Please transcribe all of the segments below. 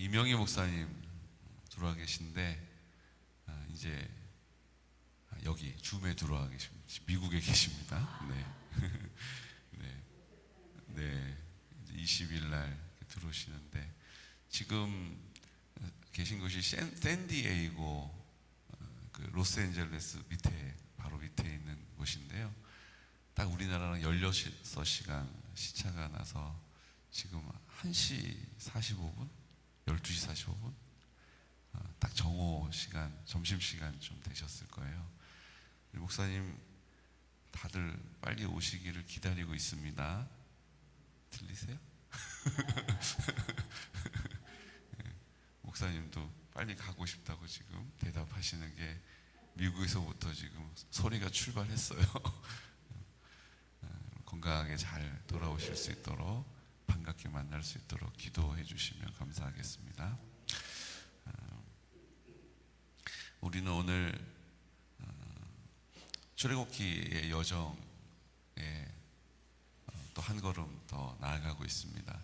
이명희 목사님 들어와 계신데 이제 여기 줌에 들어와 계십니다. 미국에 계십니다. 네, 네, 네. 20일 날 들어오시는데 지금 계신 곳이 샌디에이고 그 로스앤젤레스 밑에 바로 밑에 있는 곳인데요. 딱 우리나라랑 16시간 시차가 나서 지금 1시 45분, 12시 45분 딱 정오 시간, 점심시간 좀 되셨을 거예요. 우리 목사님 다들 빨리 오시기를 기다리고 있습니다. 들리세요? 목사님도 빨리 가고 싶다고 지금 대답하시는 게 미국에서부터 지금 소리가 출발했어요. 건강하게 잘 돌아오실 수 있도록, 반갑게 만날 수 있도록 기도해 주시면 감사하겠습니다. 우리는 오늘 출애굽기의 여정에 또 한 걸음 더 나아가고 있습니다.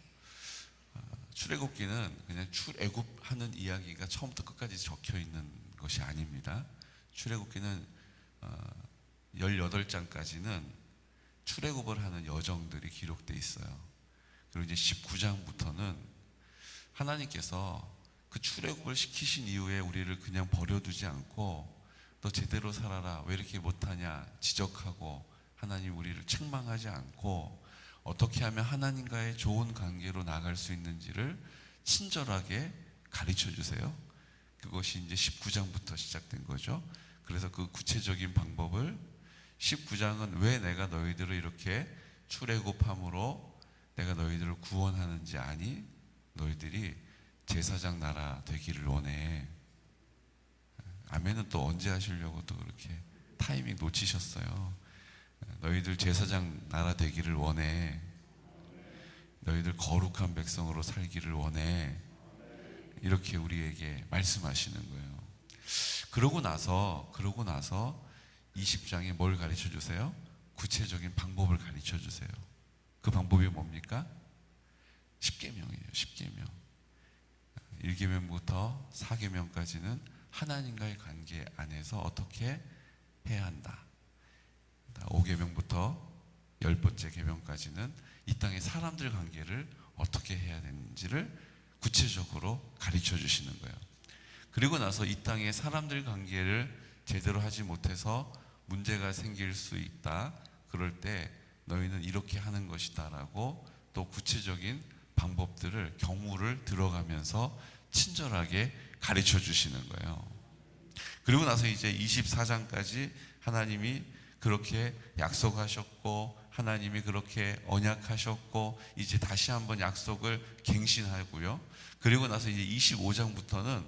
출애굽기는 그냥 출애굽하는 이야기가 처음부터 끝까지 적혀 있는 것이 아닙니다. 출애굽기는 18장까지는 출애굽을 하는 여정들이 기록되어 있어요. 그리고 이제 19장부터는 하나님께서 그 출애굽을 시키신 이후에 우리를 그냥 버려두지 않고 너 제대로 살아라, 왜 이렇게 못하냐 지적하고 하나님 우리를 책망하지 않고 어떻게 하면 하나님과의 좋은 관계로 나갈 수 있는지를 친절하게 가르쳐 주세요. 그것이 이제 19장부터 시작된 거죠. 그래서 그 구체적인 방법을 19장은 왜 내가 너희들을 이렇게 출애굽함으로 내가 너희들을 구원하는지 아니? 너희들이 제사장 나라 되기를 원해. 아멘은 또 언제 하시려고 또 그렇게 타이밍 놓치셨어요. 너희들 제사장 나라 되기를 원해. 너희들 거룩한 백성으로 살기를 원해. 이렇게 우리에게 말씀하시는 거예요. 그러고 나서 20장에 뭘 가르쳐 주세요? 구체적인 방법을 가르쳐 주세요. 그 방법이 뭡니까? 10계명이에요. 10계명. 1계명부터 4계명까지는 하나님과의 관계 안에서 어떻게 해야 한다. 5계명부터 10번째 계명까지는 이 땅의 사람들 관계를 어떻게 해야 되는지를 구체적으로 가르쳐 주시는 거예요. 그리고 나서 이 땅의 사람들 관계를 제대로 하지 못해서 문제가 생길 수 있다. 그럴 때 너희는 이렇게 하는 것이다 라고 또 구체적인 방법들을, 경우를 들어가면서 친절하게 가르쳐 주시는 거예요. 그리고 나서 이제 24장까지 하나님이 그렇게 약속하셨고 하나님이 그렇게 언약하셨고 이제 다시 한번 약속을 갱신하고요. 그리고 나서 이제 25장부터는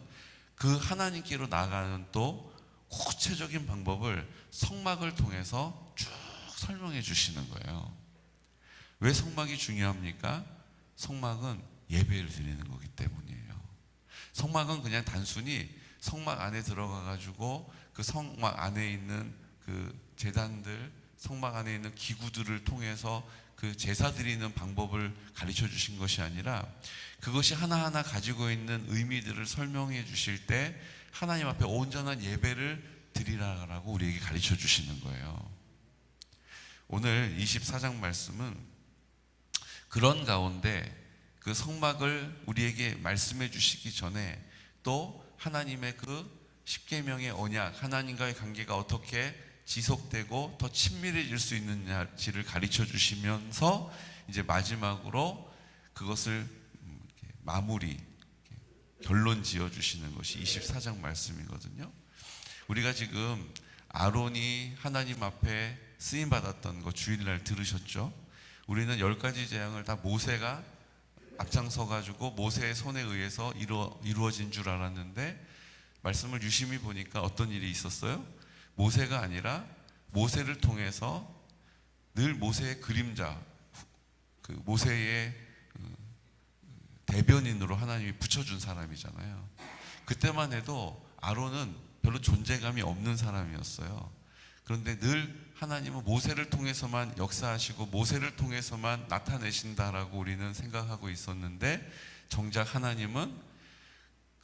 그 하나님께로 나가는 또 구체적인 방법을 성막을 통해서 쭉 설명해 주시는 거예요. 왜 성막이 중요합니까? 성막은 예배를 드리는 거기 때문이에요. 성막은 그냥 단순히 성막 안에 들어가 가지고 그 성막 안에 있는 그 제단들, 성막 안에 있는 기구들을 통해서 그 제사 드리는 방법을 가르쳐 주신 것이 아니라 그것이 하나하나 가지고 있는 의미들을 설명해 주실 때 하나님 앞에 온전한 예배를 드리라고 우리에게 가르쳐 주시는 거예요. 오늘 24장 말씀은 그런 가운데 그 성막을 우리에게 말씀해 주시기 전에 또 하나님의 그 10계명의 언약, 하나님과의 관계가 어떻게 지속되고 더 친밀해질 수 있느냐지를 가르쳐 주시면서 이제 마지막으로 그것을 마무리, 결론 지어 주시는 것이 24장 말씀이거든요. 우리가 지금 아론이 하나님 앞에 쓰임 받았던 거 주일날 들으셨죠? 우리는 10가지 재앙을 다 모세가 앞장서 가지고 모세의 손에 의해서 이루어진 줄 알았는데 말씀을 유심히 보니까 어떤 일이 있었어요? 모세가 아니라 모세를 통해서 늘 모세의 그림자, 그 모세의 대변인으로 하나님이 붙여준 사람이잖아요. 그때만 해도 아론은 별로 존재감이 없는 사람이었어요. 그런데 늘 하나님은 모세를 통해서만 역사하시고 모세를 통해서만 나타내신다라고 우리는 생각하고 있었는데 정작 하나님은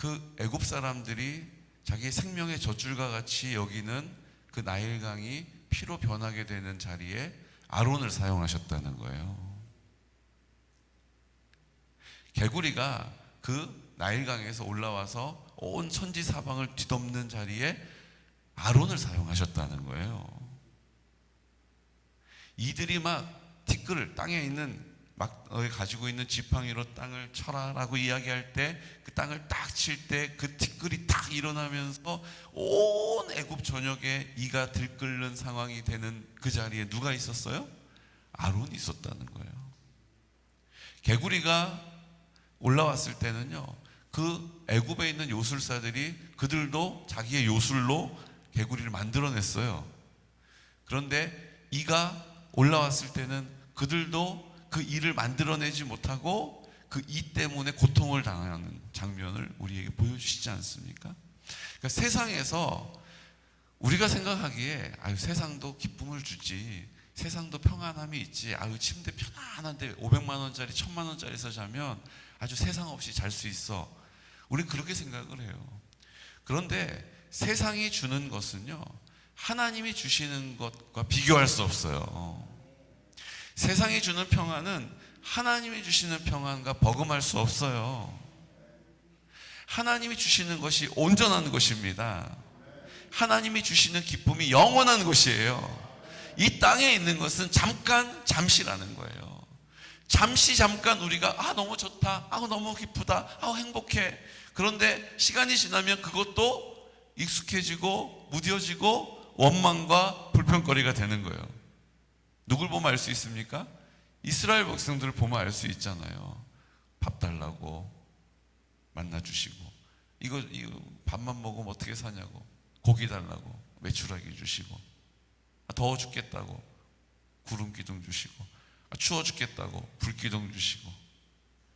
그 애굽 사람들이 자기의 생명의 젖줄과 같이 여기는 그 나일강이 피로 변하게 되는 자리에 아론을 사용하셨다는 거예요. 개구리가 그 나일강에서 올라와서 온 천지 사방을 뒤덮는 자리에 아론을 사용하셨다는 거예요. 이들이 막 티끌을 땅에 있는 막 가지고 있는 지팡이로 땅을 쳐라라고 이야기할 때 그 땅을 딱 칠 때 그 티끌이 딱 일어나면서 온 애굽 전역에 이가 들끓는 상황이 되는 그 자리에 누가 있었어요? 아론이 있었다는 거예요. 개구리가 올라왔을 때는요, 그 애굽에 있는 요술사들이 그들도 자기의 요술로 개구리를 만들어냈어요. 그런데 이가 올라왔을 때는 그들도 그 이를 만들어내지 못하고 그 이 때문에 고통을 당하는 장면을 우리에게 보여주시지 않습니까? 그러니까 세상에서 우리가 생각하기에 아유 세상도 기쁨을 주지, 세상도 평안함이 있지, 아유 침대 편안한데 500만 원짜리 1000만 원짜리에서 자면 아주 세상 없이 잘 수 있어. 우리 그렇게 생각을 해요. 그런데 세상이 주는 것은요, 하나님이 주시는 것과 비교할 수 없어요. 세상이 주는 평안은 하나님이 주시는 평안과 버금할 수 없어요. 하나님이 주시는 것이 온전한 것입니다. 하나님이 주시는 기쁨이 영원한 것이에요. 이 땅에 있는 것은 잠깐, 잠시라는 거예요. 잠시 잠깐 우리가 너무 좋다, 너무 기쁘다, 행복해. 그런데 시간이 지나면 그것도 익숙해지고 무뎌지고 원망과 불평거리가 되는 거예요. 누굴 보면 알 수 있습니까? 이스라엘 백성들을 보면 알 수 있잖아요. 밥 달라고 만나주시고, 이거 밥만 먹으면 어떻게 사냐고 고기 달라고 메추라기 주시고, 더워 죽겠다고 구름 기둥 주시고, 추워 죽겠다고 불 기둥 주시고,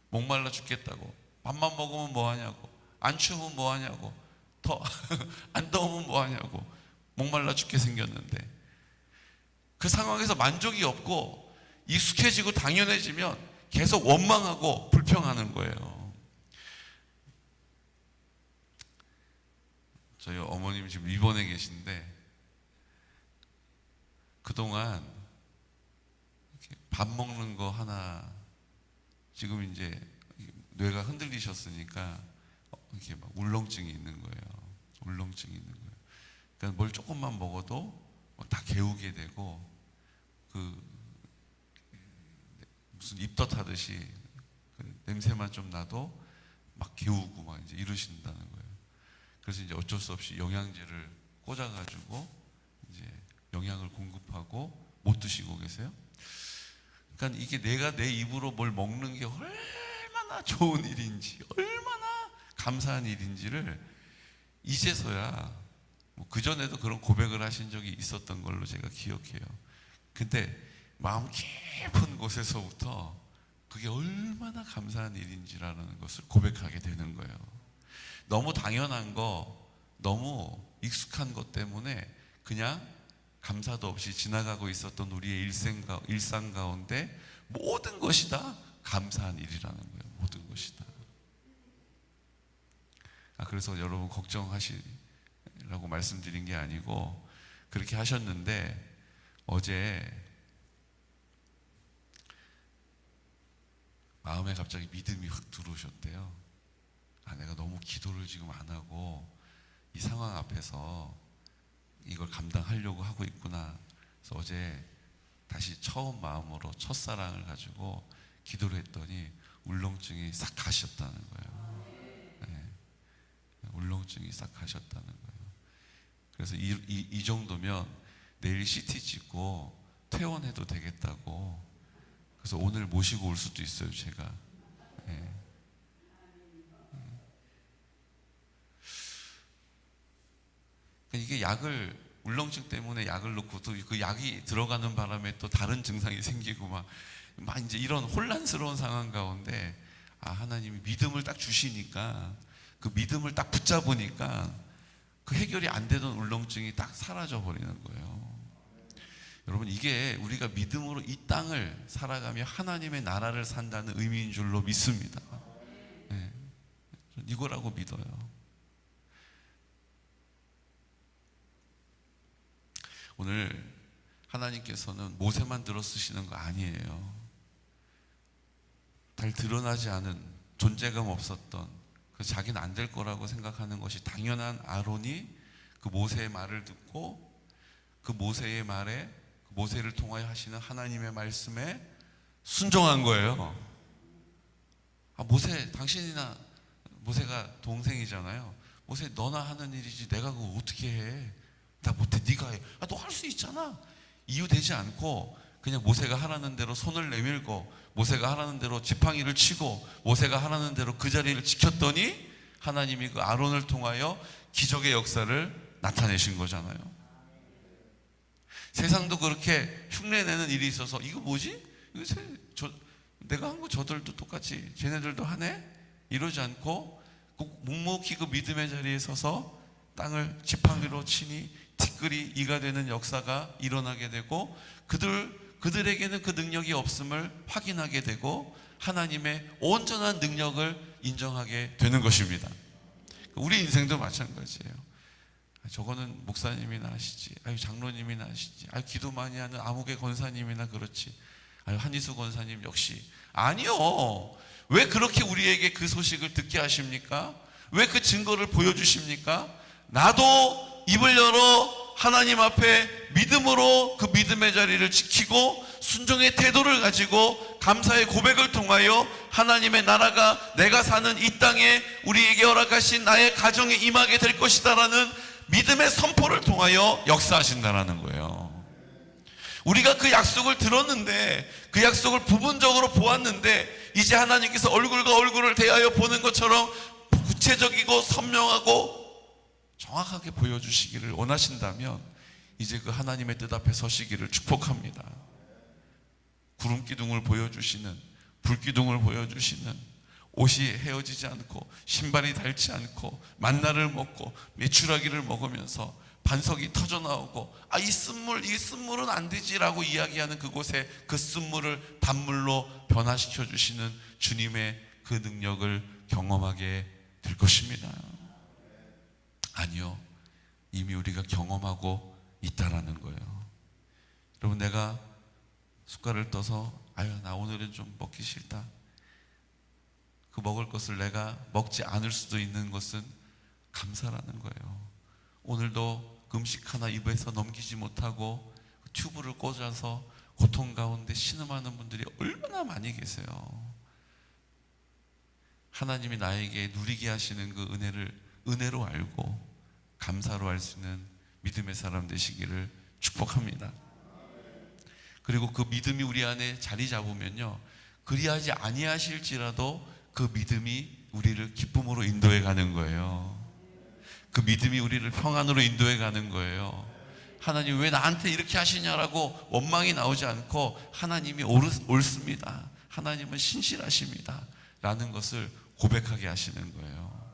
목말라 죽겠다고 밥만 먹으면 뭐하냐고, 안 추우면 뭐하냐고, 더 안 더우면 뭐하냐고, 목말라 죽게 생겼는데 그 상황에서 만족이 없고 익숙해지고 당연해지면 계속 원망하고 불평하는 거예요. 저희 어머님이 지금 입원해 계신데 그동안 밥 먹는 거 하나, 지금 이제 뇌가 흔들리셨으니까 이렇게 막 울렁증이 있는 거예요. 울렁증이 있는 거예요. 그러니까 뭘 조금만 먹어도 다 개우게 되고, 무슨 입덧하듯이 냄새만 좀 나도 막 개우고 막 이제 이러신다는 거예요. 그래서 이제 어쩔 수 없이 영양제를 꽂아가지고 이제 영양을 공급하고 못 드시고 계세요. 그러니까 이게 내가 내 입으로 뭘 먹는 게 얼마나 좋은 일인지, 얼마나 감사한 일인지를 이제서야, 그전에도 그런 고백을 하신 적이 있었던 걸로 제가 기억해요. 근데 마음 깊은 곳에서부터 그게 얼마나 감사한 일인지라는 것을 고백하게 되는 거예요. 너무 당연한 거, 너무 익숙한 것 때문에 그냥 감사도 없이 지나가고 있었던 우리의 일상 가운데 모든 것이 다 감사한 일이라는 거예요. 모든 것이 다. 그래서 여러분 걱정하시라고 말씀드린 게 아니고 그렇게 하셨는데, 어제 마음에 갑자기 믿음이 확 들어오셨대요. 내가 너무 기도를 지금 안 하고 이 상황 앞에서 이걸 감당하려고 하고 있구나. 그래서 어제 다시 처음 마음으로 첫사랑을 가지고 기도를 했더니 울렁증이 싹 가셨다는 거예요. 네. 울렁증이 싹 가셨다는 거예요. 그래서 이 정도면 내일 CT 찍고 퇴원해도 되겠다고. 그래서 오늘 모시고 올 수도 있어요, 제가. 네. 이게 울렁증 때문에 약을 넣고 또 그 약이 들어가는 바람에 또 다른 증상이 생기고 막 이제 이런 혼란스러운 상황 가운데 하나님이 믿음을 딱 주시니까, 그 믿음을 딱 붙잡으니까 그 해결이 안 되던 울렁증이 딱 사라져 버리는 거예요. 여러분, 이게 우리가 믿음으로 이 땅을 살아가며 하나님의 나라를 산다는 의미인 줄로 믿습니다. 네. 저는 이거라고 믿어요. 오늘 하나님께서는 모세만 들어 쓰시는 거 아니에요. 잘 드러나지 않은, 존재감 없었던, 자기는 안 될 거라고 생각하는 것이 당연한 아론이 그 모세의 말을 듣고 그 모세의 말에, 모세를 통하여 하시는 하나님의 말씀에 순종한 거예요. 모세, 당신이나, 모세가 동생이잖아요. 모세, 너나 하는 일이지 내가 그거 어떻게 해? 나 못해, 네가 해. 너 할 수 있잖아. 이유되지 않고 그냥 모세가 하라는 대로 손을 내밀고, 모세가 하라는 대로 지팡이를 치고, 모세가 하라는 대로 그 자리를 지켰더니 하나님이 그 아론을 통하여 기적의 역사를 나타내신 거잖아요. 세상도 그렇게 흉내내는 일이 있어서 이거 뭐지? 내가 한 거 저들도 똑같이 쟤네들도 하네? 이러지 않고 묵묵히 그 믿음의 자리에 서서 땅을 지팡이로 치니 티끌이 이가 되는 역사가 일어나게 되고, 그들에게는 그 능력이 없음을 확인하게 되고 하나님의 온전한 능력을 인정하게 되는 것입니다. 우리 인생도 마찬가지예요. 저거는 목사님이나 하시지, 장로님이나 하시지, 기도 많이 하는 아무개 권사님이나 그렇지, 한희수 권사님 역시. 아니요. 왜 그렇게 우리에게 그 소식을 듣게 하십니까? 왜 그 증거를 보여주십니까? 나도 입을 열어 하나님 앞에 믿음으로 그 믿음의 자리를 지키고 순종의 태도를 가지고 감사의 고백을 통하여 하나님의 나라가 내가 사는 이 땅에 우리에게 허락하신 나의 가정에 임하게 될 것이다라는 믿음의 선포를 통하여 역사하신다라는 거예요. 우리가 그 약속을 들었는데, 그 약속을 부분적으로 보았는데, 이제 하나님께서 얼굴과 얼굴을 대하여 보는 것처럼 구체적이고 선명하고 정확하게 보여주시기를 원하신다면 이제 그 하나님의 뜻 앞에 서시기를 축복합니다. 구름기둥을 보여주시는, 불기둥을 보여주시는, 옷이 헤어지지 않고 신발이 닳지 않고 만나를 먹고 메추라기를 먹으면서 반석이 터져나오고 이 쓴물은 안 되지라고 이야기하는 그곳에 그 쓴물을 단물로 변화시켜 주시는 주님의 그 능력을 경험하게 될 것입니다. 아니요, 이미 우리가 경험하고 있다라는 거예요. 여러분, 내가 숟갈을 떠서 나 오늘은 좀 먹기 싫다, 그 먹을 것을 내가 먹지 않을 수도 있는 것은 감사라는 거예요. 오늘도 음식 하나 입에서 넘기지 못하고 튜브를 꽂아서 고통 가운데 신음하는 분들이 얼마나 많이 계세요. 하나님이 나에게 누리게 하시는 그 은혜를 은혜로 알고 감사로 할 수 있는 믿음의 사람 되시기를 축복합니다. 그리고 그 믿음이 우리 안에 자리 잡으면요, 그리하지 아니하실지라도 그 믿음이 우리를 기쁨으로 인도해 가는 거예요. 그 믿음이 우리를 평안으로 인도해 가는 거예요. 하나님 왜 나한테 이렇게 하시냐라고 원망이 나오지 않고 하나님이 옳습니다, 하나님은 신실하십니다 라는 것을 고백하게 하시는 거예요.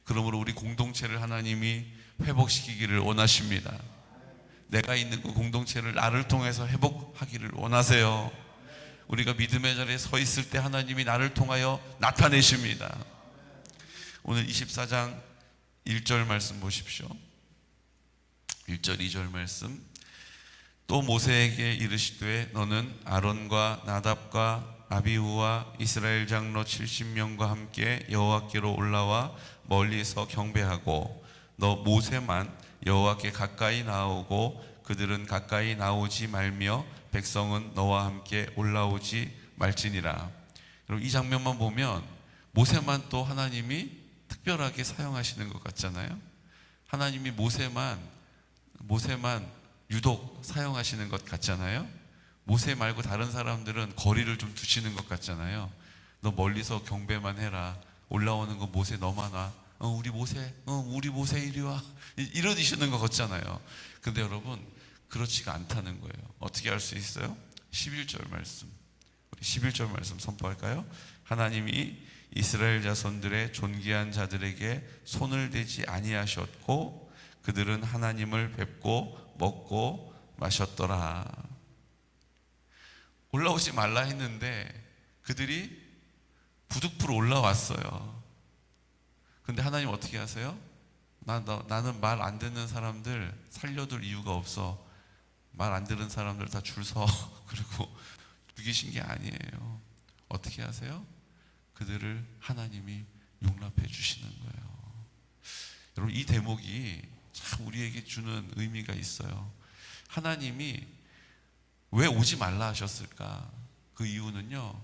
그러므로 우리 공동체를 하나님이 회복시키기를 원하십니다. 내가 있는 그 공동체를 나를 통해서 회복하기를 원하세요. 우리가 믿음의 자리에 서 있을 때 하나님이 나를 통하여 나타내십니다. 오늘 24장 1절 말씀 보십시오. 1절 2절 말씀. 또 모세에게 이르시되 너는 아론과 나답과 아비후와 이스라엘 장로 70명과 함께 여호와께로 올라와 멀리서 경배하고 너 모세만 여호와께 가까이 나오고 그들은 가까이 나오지 말며 백성은 너와 함께 올라오지 말지니라. 여러분, 이 장면만 보면 모세만 또 하나님이 특별하게 사용하시는 것 같잖아요. 하나님이 모세만 유독 사용하시는 것 같잖아요. 모세 말고 다른 사람들은 거리를 좀 두시는 것 같잖아요. 너 멀리서 경배만 해라, 올라오는 거 모세 너만 와, 우리 모세 이리 와, 이러시는 것 같잖아요. 근데 여러분, 그렇지가 않다는 거예요. 어떻게 알 수 있어요? 11절 말씀, 우리 11절 말씀 선포할까요? 하나님이 이스라엘 자손들의 존귀한 자들에게 손을 대지 아니하셨고 그들은 하나님을 뵙고 먹고 마셨더라. 올라오지 말라 했는데 그들이 부득불 올라왔어요. 근데 하나님 어떻게 하세요? 나는 말 안 듣는 사람들 살려둘 이유가 없어. 말 안 듣는 사람들 다 줄 서. 그리고 죽이신 게 아니에요. 어떻게 하세요? 그들을 하나님이 용납해 주시는 거예요. 여러분, 이 대목이 참 우리에게 주는 의미가 있어요. 하나님이 왜 오지 말라 하셨을까? 그 이유는요,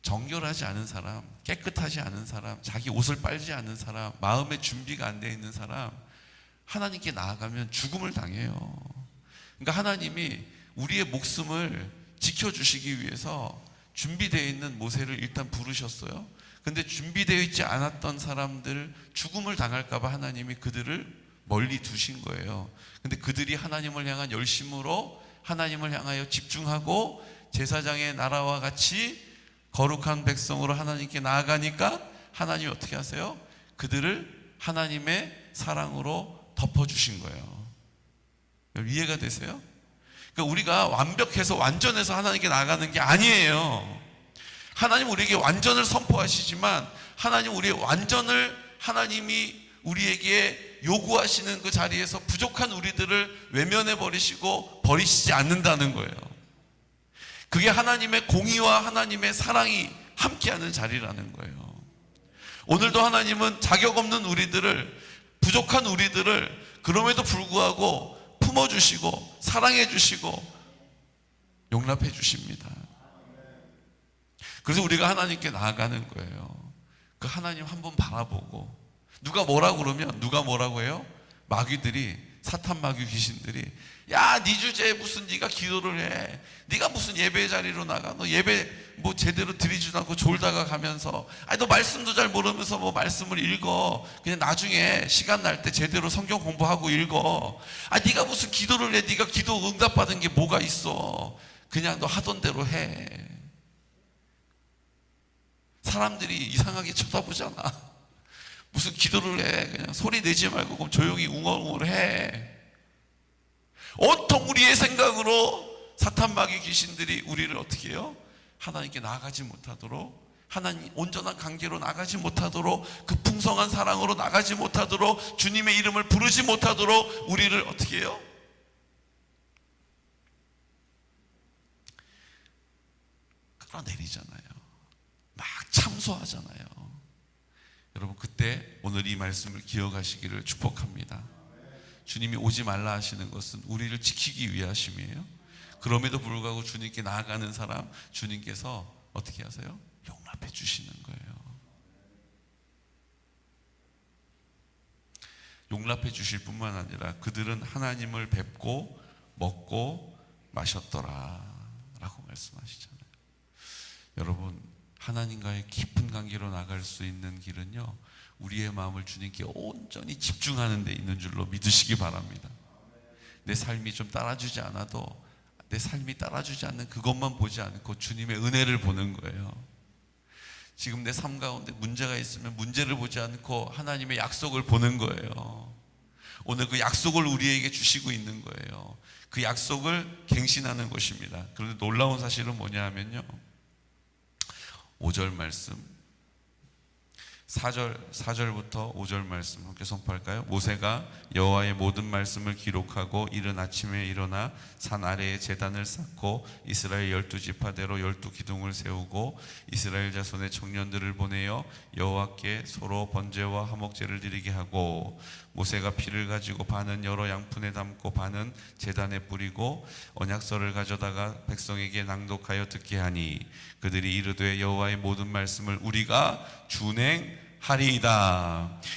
정결하지 않은 사람, 깨끗하지 않은 사람, 자기 옷을 빨지 않은 사람, 마음의 준비가 안 되어 있는 사람, 하나님께 나아가면 죽음을 당해요. 그러니까 하나님이 우리의 목숨을 지켜주시기 위해서 준비되어 있는 모세를 일단 부르셨어요. 근데 준비되어 있지 않았던 사람들, 죽음을 당할까봐 하나님이 그들을 멀리 두신 거예요. 근데 그들이 하나님을 향한 열심으로 하나님을 향하여 집중하고 제사장의 나라와 같이 거룩한 백성으로 하나님께 나아가니까 하나님이 어떻게 하세요? 그들을 하나님의 사랑으로 덮어주신 거예요. 이해가 되세요? 그러니까 우리가 완벽해서 완전해서 하나님께 나아가는 게 아니에요. 하나님 우리에게 완전을 선포하시지만 하나님 우리의 완전을 하나님이 우리에게 요구하시는 그 자리에서 부족한 우리들을 외면해 버리시고 버리시지 않는다는 거예요. 그게 하나님의 공의와 하나님의 사랑이 함께하는 자리라는 거예요. 오늘도 하나님은 자격 없는 우리들을, 부족한 우리들을 그럼에도 불구하고 품어주시고 사랑해주시고 용납해 주십니다. 그래서 우리가 하나님께 나아가는 거예요. 그 하나님 한번 바라보고, 누가 뭐라고 그러면, 누가 뭐라고 해요? 마귀들이, 사탄 마귀 귀신들이, 야, 네 주제에 무슨 네가 기도를 해? 네가 무슨 예배 자리로 나가? 너 예배 뭐 제대로 드리지도 않고 졸다가 가면서, 아니 너 말씀도 잘 모르면서 뭐 말씀을 읽어. 그냥 나중에 시간 날 때 제대로 성경 공부하고 읽어. 아, 네가 무슨 기도를 해? 네가 기도 응답받은 게 뭐가 있어? 그냥 너 하던 대로 해. 사람들이 이상하게 쳐다보잖아. 무슨 기도를 해? 그냥 소리 내지 말고 그럼 조용히 웅얼웅얼 해. 온통 우리의 생각으로 사탄 마귀 귀신들이 우리를 어떻게 해요? 하나님께 나아가지 못하도록, 하나님 온전한 관계로 나가지 못하도록, 그 풍성한 사랑으로 나가지 못하도록, 주님의 이름을 부르지 못하도록 우리를 어떻게 해요? 끌어내리잖아요. 막 참소하잖아요. 여러분, 그때 오늘 이 말씀을 기억하시기를 축복합니다. 주님이 오지 말라 하시는 것은 우리를 지키기 위하심이에요. 그럼에도 불구하고 주님께 나아가는 사람, 주님께서 어떻게 하세요? 용납해 주시는 거예요. 용납해 주실 뿐만 아니라 그들은 하나님을 뵙고 먹고 마셨더라 라고 말씀하시잖아요. 여러분, 하나님과의 깊은 관계로 나갈 수 있는 길은요, 우리의 마음을 주님께 온전히 집중하는 데 있는 줄로 믿으시기 바랍니다. 내 삶이 좀 따라주지 않아도, 내 삶이 따라주지 않는 그것만 보지 않고 주님의 은혜를 보는 거예요. 지금 내 삶 가운데 문제가 있으면 문제를 보지 않고 하나님의 약속을 보는 거예요. 오늘 그 약속을 우리에게 주시고 있는 거예요. 그 약속을 갱신하는 것입니다. 그런데 놀라운 사실은 뭐냐 하면요, 5절 말씀, 4절부터 5절 말씀 함께 선포할까요? 모세가 여호와의 모든 말씀을 기록하고 이른 아침에 일어나 산 아래에 제단을 쌓고 이스라엘 12지파대로 12기둥을 세우고 이스라엘 자손의 청년들을 보내어 여호와께 서로 번제와 화목제를 드리게 하고, 모세가 피를 가지고 반은 여러 양푼에 담고 반은 제단에 뿌리고 언약서를 가져다가 백성에게 낭독하여 듣게 하니, 그들이 이르되 여호와의 모든 말씀을 우리가 준행하리이다.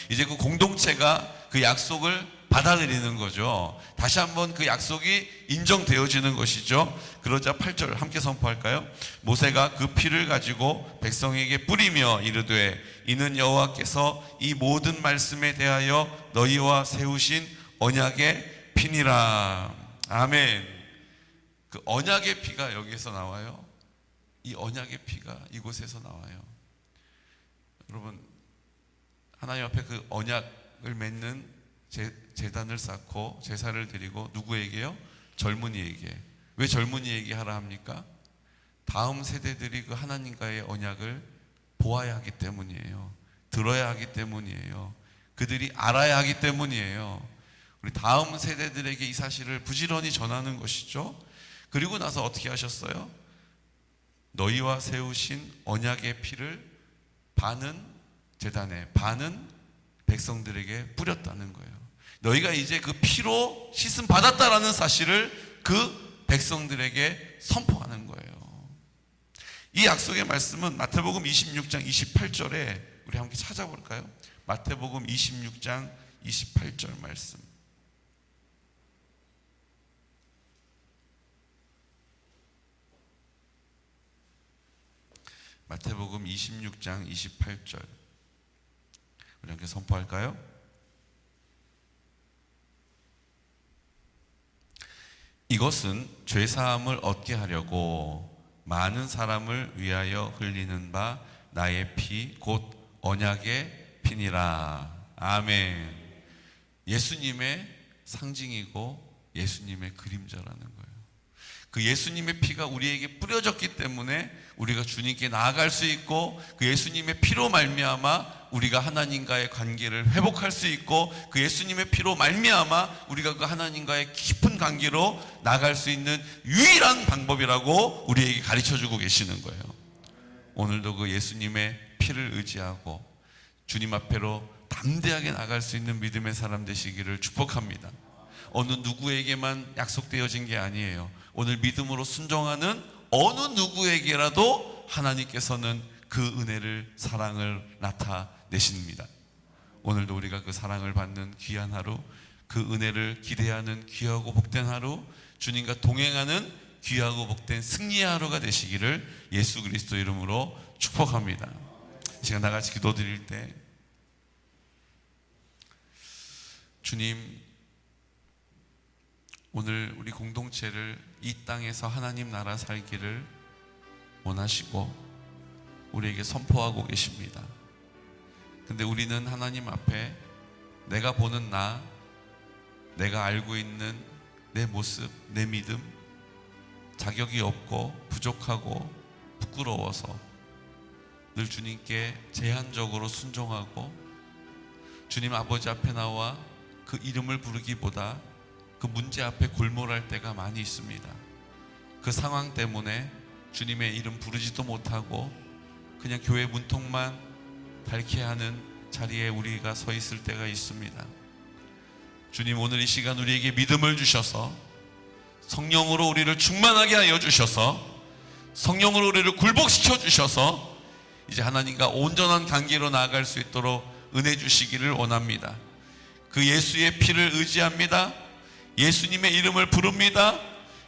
이제 그 공동체가 그 약속을 받아들이는 거죠. 다시 한번 그 약속이 인정되어지는 것이죠. 그러자 8절 함께 선포할까요? 모세가 그 피를 가지고 백성에게 뿌리며 이르되 이는 여호와께서 이 모든 말씀에 대하여 너희와 세우신 언약의 피니라. 아멘. 그 언약의 피가 여기에서 나와요. 이 언약의 피가 이곳에서 나와요. 여러분, 하나님 앞에 그 언약을 맺는 제단을 쌓고 제사를 드리고, 누구에게요? 젊은이에게. 왜 젊은이에게 하라 합니까? 다음 세대들이 그 하나님과의 언약을 보아야 하기 때문이에요. 들어야 하기 때문이에요. 그들이 알아야 하기 때문이에요. 우리 다음 세대들에게 이 사실을 부지런히 전하는 것이죠. 그리고 나서 어떻게 하셨어요? 너희와 세우신 언약의 피를 반은 제단에, 반은 백성들에게 뿌렸다는 거예요. 너희가 이제 그 피로 씻음 받았다라는 사실을 그 백성들에게 선포하는 거예요. 이 약속의 말씀은 마태복음 26장 28절에 우리 함께 찾아볼까요? 마태복음 26장 28절 말씀. 마태복음 26장 28절. 우리 함께 선포할까요? 이것은 죄사함을 얻게 하려고 많은 사람을 위하여 흘리는 바 나의 피 곧 언약의 피니라. 아멘. 예수님의 상징이고 예수님의 그림자라는 거예요. 그 예수님의 피가 우리에게 뿌려졌기 때문에 우리가 주님께 나아갈 수 있고, 그 예수님의 피로 말미암아 우리가 하나님과의 관계를 회복할 수 있고, 그 예수님의 피로 말미암아 우리가 그 하나님과의 깊은 관계로 나갈 수 있는 유일한 방법이라고 우리에게 가르쳐주고 계시는 거예요. 오늘도 그 예수님의 피를 의지하고 주님 앞에로 담대하게 나갈 수 있는 믿음의 사람 되시기를 축복합니다. 어느 누구에게만 약속되어진 게 아니에요. 오늘 믿음으로 순종하는 어느 누구에게라도 하나님께서는 그 은혜를, 사랑을 나타내십니다. 오늘도 우리가 그 사랑을 받는 귀한 하루, 그 은혜를 기대하는 귀하고 복된 하루, 주님과 동행하는 귀하고 복된 승리의 하루가 되시기를 예수 그리스도 이름으로 축복합니다. 이 시간 나같이 기도드릴 때, 주님, 오늘 우리 공동체를 이 땅에서 하나님 나라 살기를 원하시고 우리에게 선포하고 계십니다. 근데 우리는 하나님 앞에 내가 보는 나, 내가 알고 있는 내 모습, 내 믿음, 자격이 없고 부족하고 부끄러워서 늘 주님께 제한적으로 순종하고 주님 아버지 앞에 나와 그 이름을 부르기보다 그 문제 앞에 골몰할 때가 많이 있습니다. 그 상황 때문에 주님의 이름 부르지도 못하고 그냥 교회 문턱만 닳게 하는 자리에 우리가 서 있을 때가 있습니다. 주님, 오늘 이 시간 우리에게 믿음을 주셔서 성령으로 우리를 충만하게 하여 주셔서 성령으로 우리를 굴복시켜 주셔서 이제 하나님과 온전한 관계로 나아갈 수 있도록 은혜 주시기를 원합니다. 그 예수의 피를 의지합니다. 예수님의 이름을 부릅니다.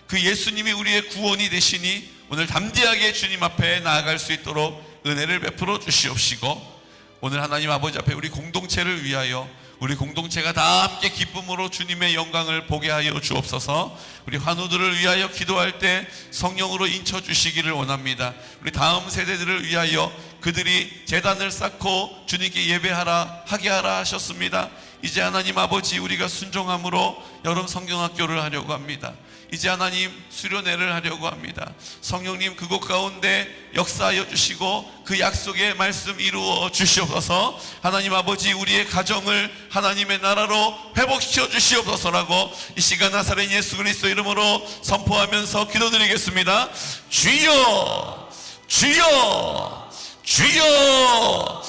그 예수님이 우리의 구원이 되시니 오늘 담대하게 주님 앞에 나아갈 수 있도록 은혜를 베풀어 주시옵시고, 오늘 하나님 아버지 앞에 우리 공동체를 위하여 우리 공동체가 다 함께 기쁨으로 주님의 영광을 보게 하여 주옵소서. 우리 환우들을 위하여 기도할 때 성령으로 인쳐 주시기를 원합니다. 우리 다음 세대들을 위하여 그들이 제단을 쌓고 주님께 예배하라 하게 하라 하셨습니다. 이제 하나님 아버지, 우리가 순종함으로 여름 성경학교를 하려고 합니다. 이제 하나님 수련회를 하려고 합니다. 성령님 그곳 가운데 역사하여 주시고 그 약속의 말씀 이루어 주시옵소서. 하나님 아버지, 우리의 가정을 하나님의 나라로 회복시켜 주시옵소서라고 이 시간 나사렛 예수 그리스도 이름으로 선포하면서 기도드리겠습니다. 주여, 주여, 주여.